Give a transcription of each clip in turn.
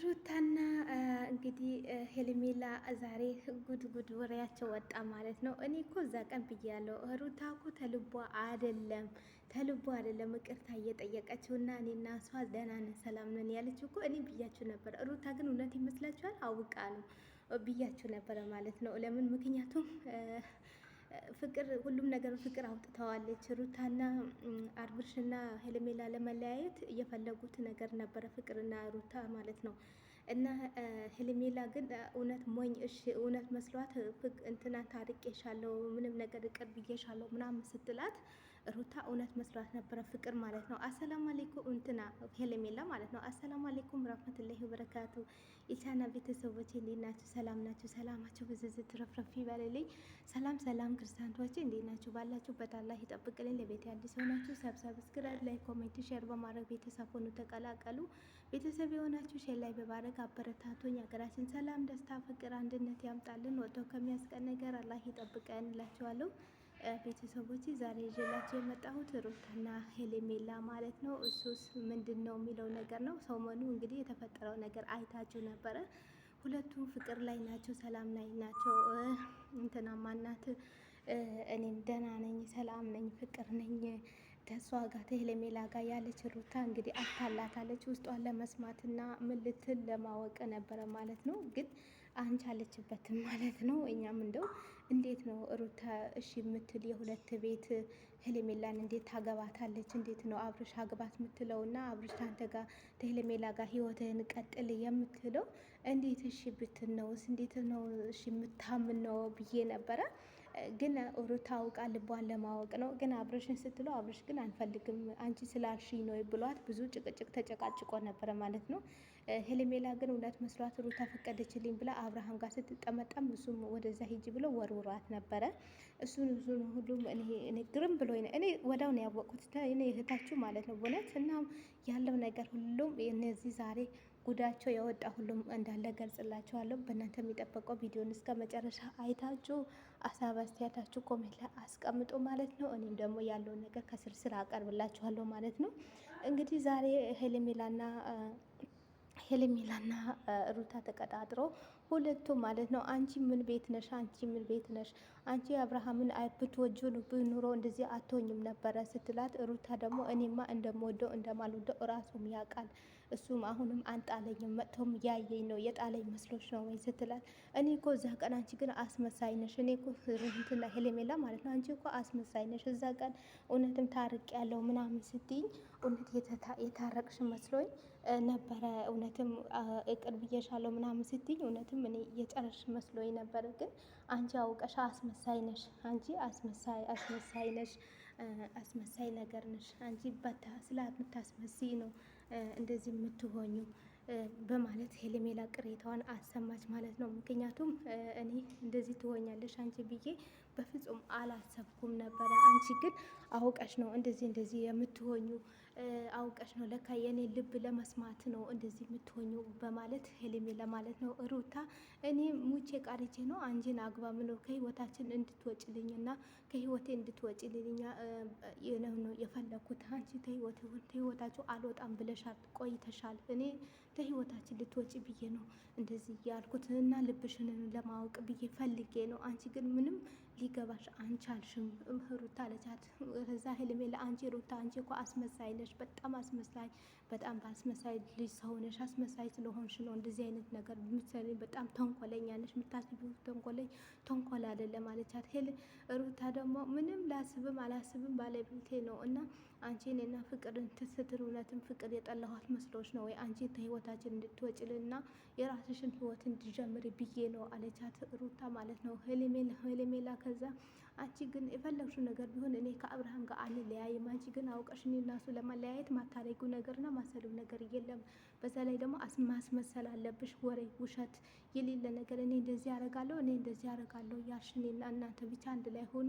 ሩታና እንግዲህ ሄርሜላ ዛሬ ጉድ ወሬያቸው ወጣ ማለት ነው። እኔ እኮ እዛ ቀን ብያለሁ፣ ሩታ እኮ ተልቦ አይደለም ይቅርታ እየጠየቀችው እና እኔና እሷ ደህና ነን ሰላም ነን ያለችው እኮ እኔ ብያችሁ ነበረ። ሩታ ግን እውነት ይመስላችኋል? አውቃ ነው ብያችሁ ነበረ ማለት ነው። ለምን? ምክንያቱም ፍቅር ሁሉም ነገር ፍቅር አውጥተዋለች። ሩታና አብርሽና ሄርሜላ ለመለያየት እየፈለጉት ነገር ነበረ፣ ፍቅርና ሩታ ማለት ነው። እና ሄርሜላ ግን እውነት ሞኝ እሺ እውነት መስሏት እንትና ታርቄሻለሁ ምንም ነገር ይቅር ብዬሻለሁ ምናምን ስትላት ሩታ እውነት መስሏት ነበረ፣ ፍቅር ማለት ነው። አሰላሙ አለይኩም እንትና ሄርሜላ ማለት ነው። አሰላሙ አለይኩም ረህመቱላሂ ወበረካቱ። የቻና ቤተሰቦች እንዴት ናችሁ? ሰላም ናችሁ? ሰላማችሁ ብዝዝት ትረፍረፍ ይበልልኝ። ሰላም ሰላም ክርስቲያኖች እንዴት ናችሁ? ባላችሁበት አላህ ይጠብቅልኝ። ለቤት አዲስ የሆናችሁ ሰብስክራይብ፣ ላይክ፣ ኮሜንት፣ ሼር በማድረግ ቤተሰብ ሆኑ ተቀላቀሉ። ቤተሰብ የሆናችሁ ሼር ላይ በማድረግ አበረታቱኝ። ሀገራችን ሰላም፣ ደስታ፣ ፍቅር፣ አንድነት ያምጣልን። ወጥቶ ከሚያስቀን ነገር አላህ ይጠብቀን እላችኋለሁ። ቤተሰቦች ዛሬ ይዤላችሁ የመጣሁት ሩታና ሄርሜላ ማለት ነው። እሱስ ምንድን ነው የሚለው ነገር ነው። ሰሞኑ እንግዲህ የተፈጠረው ነገር አይታችሁ ነበረ። ሁለቱም ፍቅር ላይ ናቸው፣ ሰላም ላይ ናቸው። እንትና ማናት እኔም ደህና ነኝ፣ ሰላም ነኝ፣ ፍቅር ነኝ ከሷ ጋር ከሄርሜላ ጋር ያለች ሩታ እንግዲህ አታላታለች። ውስጧን ለመስማትና ምን ልትል ለማወቅ ነበረ ማለት ነው። ግን አንቺ አለችበትም ማለት ነው። እኛም እንደው እንዴት ነው ሩታ እሺ የምትል የሁለት ቤት ሄርሜላን እንዴት ታገባታለች? እንዴት ነው አብርሽ አግባት የምትለው እና አብርሽ አንተ ጋር ከሄርሜላ ጋር ህይወትህን ቀጥል የምትለው? እንዴት እሺ ብትነውስ እንዴት ነው እሺ የምታምን ነው ብዬ ነበረ። ግን ሩታ አውቃ ልቧን ለማወቅ ነው። ግን አብርሽን ስትለው አብርሽ ግን አንፈልግም አንቺ ስላልሽኝ ነው ብሏት ብዙ ጭቅጭቅ ተጨቃጭቆ ነበረ ማለት ነው። ሄርሜላ ግን እውነት መስሏት ሩታ ፈቀደችልኝ ብላ አብርሃም ጋር ስትጠመጠም እሱም ወደዛ ሂጂ ብሎ ወርውሯት ነበረ። እሱን ሁሉም እኔ ግርም ብሎ እኔ ወዳው ነው ያወቅኩት እኔ እህታችሁ ማለት ነው በእውነት እና ያለው ነገር ሁሉም እነዚህ ዛሬ ጉዳቸው የወጣ ሁሉም እንዳለ ገልጽላችኋለሁ። በእናንተ የሚጠበቀው ቪዲዮን እስከ መጨረሻ አይታችሁ ሀሳብ አስተያየታችሁ ኮሜንት ላይ አስቀምጡ ማለት ነው። እኔም ደግሞ ያለውን ነገር ከስር አቀርብላችኋለሁ ማለት ነው። እንግዲህ ዛሬ ሄርሜላና ሩታ ተቀጣጥሮ ሁለቱ ማለት ነው። አንቺ ምን ቤት ነሽ? አንቺ ምን ቤት ነሽ? አንቺ አብርሃምን ብትወጁ ኑሮ እንደዚህ አትሆኝም ነበረ ስትላት፣ ሩታ ደግሞ እኔማ እንደምወደው እንደማልወደው እራሱም ያውቃል እሱም አሁንም አንጣለኝም መጥቶም ያየኝ ነው የጣለኝ መስሎች ነው ወይ ስትላት፣ እኔ እኮ እዛ ቀን አንቺ ግን አስመሳይ ነሽ። እኔ እኮ እንትና ሄርሜላ ማለት ነው አንቺ እኮ አስመሳይ ነሽ። እዛ ቀን እውነትም ታርቅ ያለው ምናምን ስትይኝ እውነት የታረቅሽ መስሎኝ ነበረ። እውነትም እቅድ ብዬሻለሁ ምናምን ስትይኝ እውነትም እኔ የጨረሽ መስሎኝ ነበር። ግን አንቺ አውቀሻ አስመሳይ ነሽ። አንቺ አስመሳይ ነሽ። አስመሳይ ነገር ነሽ አንቺ ስለምታስመስይ ነው እንደዚህ የምትሆኙ በማለት ሄርሜላ ቅሬታዋን አሰማች ማለት ነው። ምክንያቱም እኔ እንደዚህ ትሆኛለሽ አንቺ ብዬ በፍጹም አላሰብኩም ነበረ። አንቺ ግን አውቀሽ ነው እንደዚህ የምትሆኙ አውቀሽ ነው ለካ የኔ ልብ ለመስማት ነው እንደዚህ የምትሆኙ በማለት ሄርሜላ ማለት ነው። ሩታ እኔ ሙቼ ቃርቼ ነው አንቺን አግባ ምነው ከህይወታችን እንድትወጭልኝና ከህይወቴ እንድትወጭልኝ ነው የፈለኩት። አንቺ ከህይወታችሁ አልወጣም ብለሻል ቆይተሻል። እኔ ከህይወታችን ልትወጪ ብዬ ነው እንደዚህ ያልኩት እና ልብሽን ለማወቅ ብዬ ፈልጌ ነው። አንቺ ግን ምንም ሊገባሽ አንቻልሽም ሩታ አለቻት። ከዛ ሄርሜላ አንቺ ሩታ አንቺ እኮ አስመሳይ ነሽ፣ በጣም አስመሳይ፣ በጣም በአስመሳይ ልጅ ሰው ነሽ። አስመሳይ ስለሆንሽ ነው እንደዚህ አይነት ነገር ምትሰሪ። በጣም ተንኮለኛ ነሽ። የምታስቢው ተንኮል አይደለም አለቻት። ሩታ ደግሞ ምንም ላስብም አላስብም ባለቤቴ ነው እና አንቺ እኔና ፍቅርን ትስትር እውነትም ፍቅር የጠላኋት መስሎች ነው ወይ አንቺ ከህይወታችን እንድትወጭልና የራስሽን ህይወት እንድጀምር ብዬ ነው አለቻት ሩታ ማለት ነው። ሄርሜላ ከዛ አንቺ ግን የፈለግሽው ነገር ቢሆን እኔ ከአብርሃም ጋር አንለያይም። አንቺ ግን አውቀሽ እኔ እና እሱ ለማለያየት ማታረጊው ነገርና ማሰሪው ነገር የለም። በዛ ላይ ደግሞ ማስመሰል አለብሽ፣ ወሬ፣ ውሸት የሌለ ነገር እኔ እንደዚህ ያደርጋለሁ እኔ እንደዚህ ያደርጋለሁ እያልሽ እኔና እናንተ ብቻ አንድ ላይ ሆኑ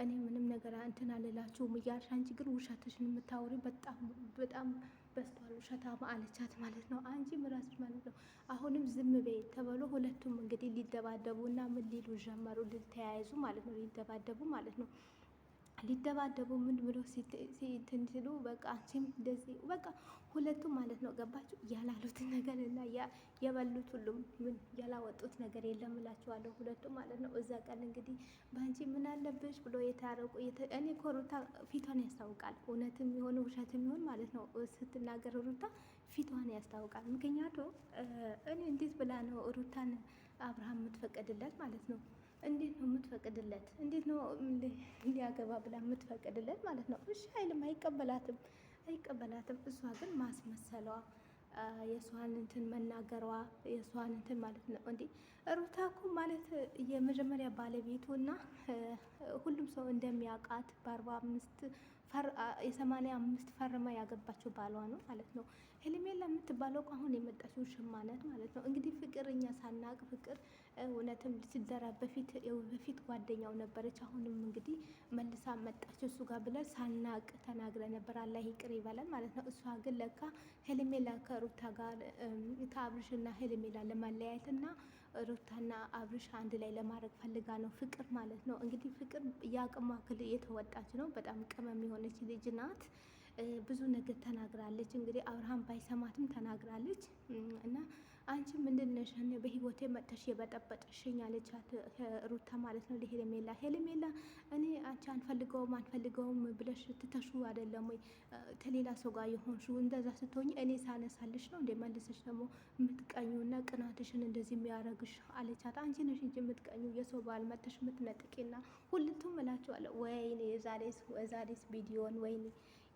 እኔ ምንም ነገር እንትን አልላችሁም እያልሽ አንቺ ግን ውሸትሽን የምታወሪ በጣም በስቷል ውሸታማ አለቻት ማለት ነው። አንቺ ራስሽ ማለት ነው አሁንም ዝም በይ ተበሎ ሁለቱም እንግዲህ ሊደባደቡ እና ምን ሊሉ ጀመሩ፣ ሊተያይዙ ማለት ነው፣ ሊደባደቡ ማለት ነው። ሊደባደቡ ምን ብሎ እንትን ሲሉ በቃ አንቺም እንደዚህ በቃ ሁለቱም ማለት ነው ገባችሁ? ያላሉትን ነገር እና የበሉት ሁሉም ምን ያላወጡት ነገር የለም እላችኋለሁ። ሁለቱም ማለት ነው። እዛ ቀን እንግዲህ በአንቺ ምን አለብሽ ብሎ የታረቁ እኔ እኮ ሩታ ፊቷን ያስታውቃል። እውነትም የሆነ ውሸትም ይሆን ማለት ነው ስትናገር ሩታ ፊቷን ያስታውቃል። ምክንያቱም እኔ እንዴት ብላ ነው ሩታን አብርሃም የምትፈቀድለት ማለት ነው? እንዴት ነው የምትፈቅድለት? እንዴት ነው ሊያገባ ብላ የምትፈቅድለት ማለት ነው? እሺ አይልም፣ አይቀበላትም፣ አይቀበላትም። እሷ ግን ማስመሰሏ የእሷን እንትን መናገሯ የእሷን እንትን ማለት ነው። እንዴ ሩታ እኮ ማለት የመጀመሪያ ባለቤቱ እና ሁሉም ሰው እንደሚያውቃት በ45 የ85 ፈርማ ያገባችው ባሏ ነው ማለት ነው። ሄርሜላ የምትባለው አሁን የመጣችው ሽማነት ማለት ነው። እንግዲህ ፍቅር እኛ ሳናቅ ፍቅር እውነትም ሲደራ በፊት ጓደኛው ነበረች። አሁንም እንግዲህ መልሳ መጣች እሱ ጋር ብለን ሳናቅ ተናግረ ነበር። አላህ ይቅር ይበላል ማለት ነው። እሷ ግን ለካ ሄርሜላ ከሩታ ጋር ከአብርሽና ሄርሜላ ለማለያየት እና ሩታና አብርሽ አንድ ላይ ለማድረግ ፈልጋ ነው ፍቅር ማለት ነው። እንግዲህ ፍቅር የአቅሟ ክል የተወጣች ነው። በጣም ቅመም የሆነች ልጅ ናት። ብዙ ነገር ተናግራለች። እንግዲህ አብርሃም ባይሰማትም ተናግራለች እና አንቺ ምንድን ነሽ በህይወቴ መጥተሽ የበጠበጥሽኝ አለቻት ሩታ ማለት ነው ለሄርሜላ። ሄርሜላ እኔ አንቺ አንፈልገውም ብለሽ ትተሹ አይደለም ወይ ከሌላ ሰው ጋር የሆንሽው? እንደዛ ስትሆኝ እኔ ሳነሳልሽ ነው እንደ መልሰሽ ደግሞ የምትቀኙና ቅናትሽን እንደዚህ የሚያደርግሽ አለቻት። አንቺ ነሽ እንጂ የምትቀኙ የሰው ባል መጥተሽ የምትነጥቂና ሁለቱም እላቸዋለሁ። ወይኔ የዛሬስ ቪዲዮን ወይኔ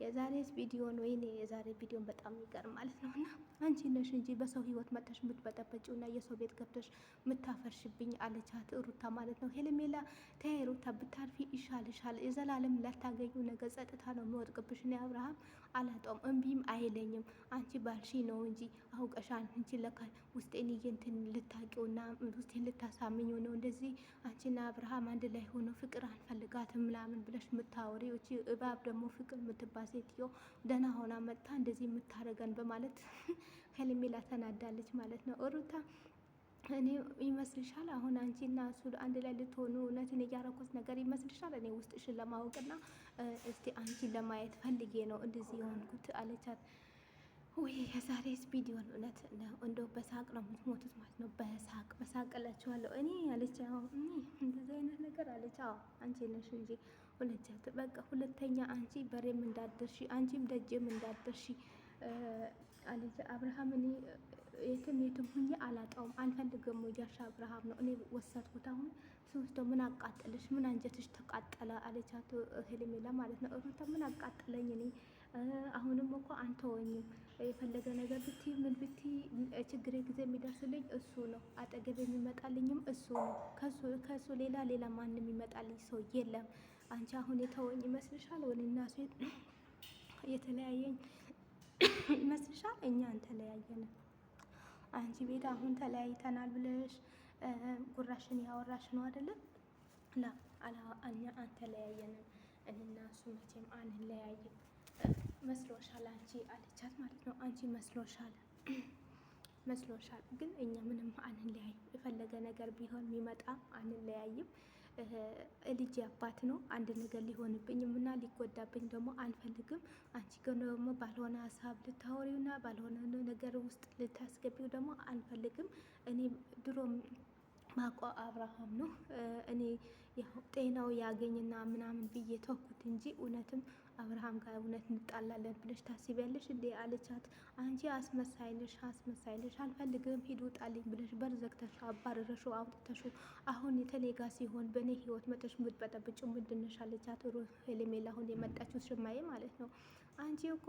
የዛሬስ ቪዲዮን ወይኔ የዛሬ ቪዲዮን በጣም ይቀር ማለት ነው። እና አንቺ ነሽ እንጂ በሰው ህይወት መጥተሽ የምትበጠበጪው እና የሰው ቤት ገብተሽ የምታፈርሽብኝ አለቻት ሩታ ማለት ነው። ሄርሜላ ተይ ሩታ ብታርፊ ይሻልሻል። የዘላለም ላታገኙ ነገር ጸጥታ ነው የሚወድቅብሽ። እኔ አብርሃም አላጣውም እምቢም አይለኝም። አንቺ ባልሺ ነው እንጂ አውቀሻል እንጂ ለካ ውስጤን እንትን ልታቂውና ውስጤን ልታሳምኙ ነው እንደዚህ አንቺና አብርሃም አንድ ላይ ሆኖ ፍቅር አንፈልጋትም ምናምን ብለሽ የምታወሪ እቺ እባብ ደግሞ ፍቅር የምትባል ሴትዮ ደህና ሆና መጥታ እንደዚህ የምታደርገን በማለት ሄርሜላ ተናዳለች ማለት ነው። ሩታ እኔ ይመስልሻል አሁን አንቺና እሱ አንድ ላይ ልትሆኑ እውነትን እያረኩት ነገር ይመስልሻል? እኔ ውስጥሽን ለማወቅና እስቲ አንቺን ለማየት ፈልጌ ነው እንደዚህ የሆንኩት አለቻት። ውይ የዛሬስ ቪዲዮን እውነት እንደው በሳቅ ነው የምትሞቱት ማለት ነው። በሳቅ እላችኋለሁ እኔ አለች። እንደዚህ አይነት ነገር አለች። አንቺ ነሽ እንጂ ሁለቻት በቃ ሁለተኛ አንቺ በሬም እንዳደርሺ አንቺም ደጅም እንዳደርሺ አለች። አብርሃም እኔ የትም ሁኜ አላጣውም አልፈልግም ወጃሻ አብርሃም ነው እኔ ወሰድኩት። አሁን ሶስት ምን አቃጠለሽ? ምን አንጀትሽ ተቃጠለ? አለቻት ሄርሜላ ማለት ነው። ሩታ ምን አቃጠለኝ እኔ አሁንም እኮ አንተወኝም የፈለገ ነገር ብቲ ምን ብቲ ችግሬ ጊዜ የሚደርስልኝ እሱ ነው። አጠገብ የሚመጣልኝም እሱ ነው። ከሱ ሌላ ማንም የሚመጣልኝ ሰው የለም። አንቺ አሁን የተወኝ ይመስልሻል? ወይና ሴት የተለያየኝ ይመስልሻል? እኛ አንተለያየንም። አንቺ ቤት አሁን ተለያይተናል ብለሽ ጉራሽን ያወራሽ ነው አይደለም? እኛ አንተለያየንም። እኔና እሱ መቼም አንለያይም። መስሎሻል አንቺ አለቻት ማለት ነው። አንቺ መስሎሻል ግን እኛ ምንም አንለያይም። የፈለገ ነገር ቢሆን የሚመጣ አንለያይም። ልጅ አባት ነው። አንድ ነገር ሊሆንብኝም እና ሊጎዳብኝ ደግሞ አልፈልግም። አንቺ ግን ደግሞ ባልሆነ ሀሳብ ልታወሪውና ባልሆነ ነገር ውስጥ ልታስገቢው ደግሞ አልፈልግም። እኔ ድሮም ማቋ አብርሃም ነው። እኔ ጤናው ያገኝና ምናምን ብዬ ተውኩት እንጂ እውነትም አብርሃም ጋር እውነት እንጣላለን ብለሽ ታስቢያለሽ እንዴ? አለቻት። አንቺ አስመሳይልሽ አልፈልግም ሂድ ውጣልኝ ብለሽ በር ዘግተሽ አባረረሽው አውጥተሽው አሁን የተሌጋ ሲሆን በእኔ ህይወት መጠሽ የምትበጠብጭው ምንድን ነሽ? አለቻት ሄርሜላ አሁን የመጣችው ሽማዬ ማለት ነው። አንቺ እኮ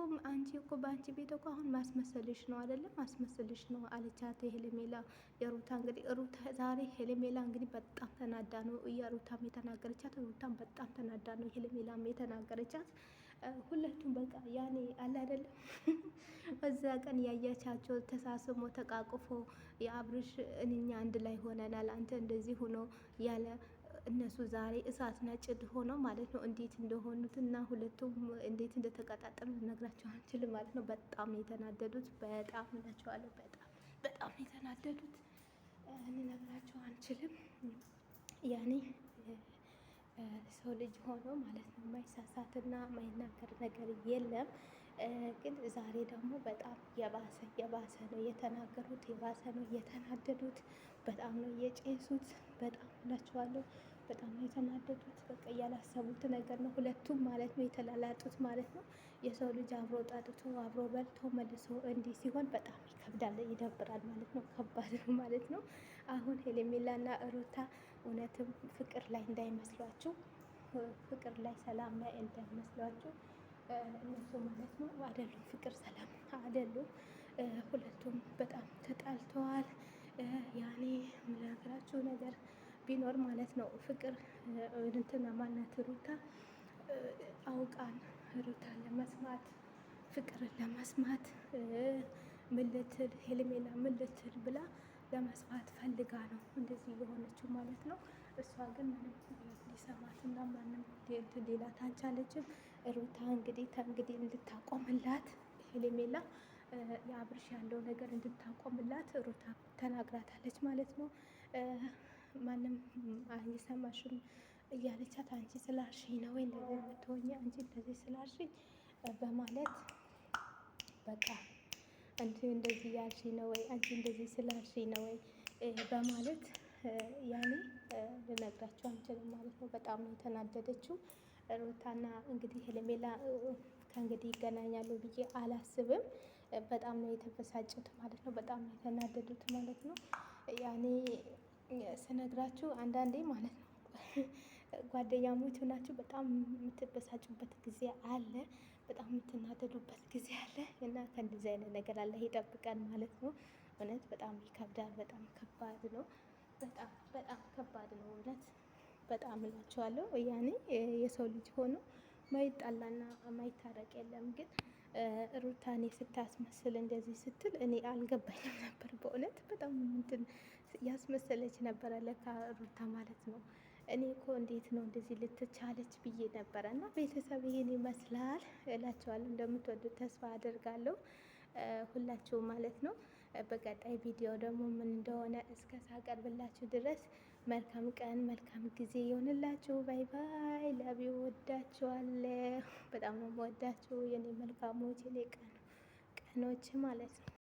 በአንቺ ቤት እኮ አሁን ማስመሰልሽ ነው አይደለም? ማስመሰልሽ ነው አለቻት ሄርሜላ። የሩታ እንግዲህ ሩታ ዛሬ ሄርሜላ እንግዲህ በጣም ተናዳ ነው የሩታም የተናገረቻት። ሩታም በጣም ተናዳ ነው ሄርሜላም የተናገረቻት። ሁለቱም በቃ ያኔ አለ አይደለም በዛ ቀን ያያቻቸው ተሳስሞ ተቃቅፎ የአብርሽ እኛ አንድ ላይ ሆነናል አንተ እንደዚህ ሆኖ ያለ እነሱ ዛሬ እሳትና ጭድ ሆነው ማለት ነው። እንዴት እንደሆኑት እና ሁለቱም እንዴት እንደተቀጣጠሉ ልነግራቸው አንችልም ማለት ነው። በጣም የተናደዱት በጣም እላቸዋለሁ። በጣም የተናደዱት ልነግራቸው አንችልም። ያኔ ሰው ልጅ ሆኖ ማለት ነው የማይሳሳትና የማይናገር ነገር የለም። ግን ዛሬ ደግሞ በጣም የባሰ ነው የተናገሩት፣ የባሰ ነው የተናደዱት፣ በጣም ነው የጨሱት። በጣም እላቸዋለሁ በጣም ነው የተናደዱት። በቃ ያላሰቡት ነገር ነው ሁለቱም ማለት ነው የተላላጡት ማለት ነው። የሰው ልጅ አብሮ ጠጥቶ አብሮ በልቶ መልሶ እንዲህ ሲሆን በጣም ይከብዳል፣ ይደብራል ማለት ነው። ከባድ ነው ማለት ነው። አሁን ሄርሜላና ሩታ እውነትም ፍቅር ላይ እንዳይመስሏችሁ፣ ፍቅር ላይ ሰላም ላይ እንዳይመስሏችሁ እነሱ ማለት ነው አይደሉም፣ ፍቅር ሰላም አይደሉም። ሁለቱም በጣም ተጣልተዋል። ያኔ የምነግራችሁ ነገር ቢኖር ማለት ነው ፍቅር እንትና ማናት ሩታ አውቃን ሩታን ለመስማት ፍቅርን ለመስማት ምን ልትል ሄርሜላ ምን ልትል ብላ ለመስማት ፈልጋ ነው እንደዚህ የሆነችው ማለት ነው። እሷ ግን ምንም ሊሰማትና ማንም ሌላት አልቻለችም። ሩታ እንግዲህ ከእንግዲህ እንድታቆምላት ሄርሜላ የአብርሽ ያለው ነገር እንድታቆምላት ሩታ ተናግራታለች ማለት ነው። ማንም አይሰማሽም እያለቻት አንቺ ስላልሽኝ ነው ወይ እንደዚህ የምትሆኚ አንቺ እንደዚህ ስላልሽኝ በማለት በቃ አንቺ እንደዚህ ያልሽኝ ነው ወይ አንቺ እንደዚህ ስላልሽኝ ነው ወይ በማለት ያኔ ልነግራችሁ አንችልም ማለት ነው። በጣም ነው የተናደደችው ሩታና እንግዲህ ሄርሜላ ከእንግዲህ ይገናኛሉ ብዬ አላስብም። በጣም ነው የተበሳጩት ማለት ነው። በጣም ነው የተናደዱት ማለት ነው። ያኔ ስነግራችሁ አንዳንዴ ማለት ነው ጓደኛሞች ሆናችሁ በጣም የምትበሳጩበት ጊዜ አለ፣ በጣም የምትናደዱበት ጊዜ አለ እና ከእንደዚህ አይነት ነገር አላህ ይጠብቀን ማለት ነው። እውነት በጣም ይከብዳል። በጣም ከባድ ነው። በጣም ከባድ ነው እውነት በጣም እላችኋለሁ። ያኔ የሰው ልጅ ሆኖ ማይጣላና ማይታረቅ የለም። ግን ሩታኔ ስታስመስል እንደዚህ ስትል እኔ አልገባኝም ነበር በእውነት በጣም እንትን ያስመሰለች ነበረ ለካ ሩታ ማለት ነው። እኔ እኮ እንዴት ነው እንደዚህ ልትቻለች ብዬ ነበረ። እና ቤተሰብ ይሄን ይመስላል እላችኋለሁ። እንደምትወዱት ተስፋ አደርጋለሁ ሁላችሁ ማለት ነው። በቀጣይ ቪዲዮ ደግሞ ምን እንደሆነ እስከ ሳቀርብላችሁ ድረስ መልካም ቀን መልካም ጊዜ ይሆንላችሁ። ባይ ባይ። ላቪ ወዳችኋለሁ። በጣም ነው የምወዳችሁ የኔ መልካሞች የኔ ቀኖች ማለት ነው።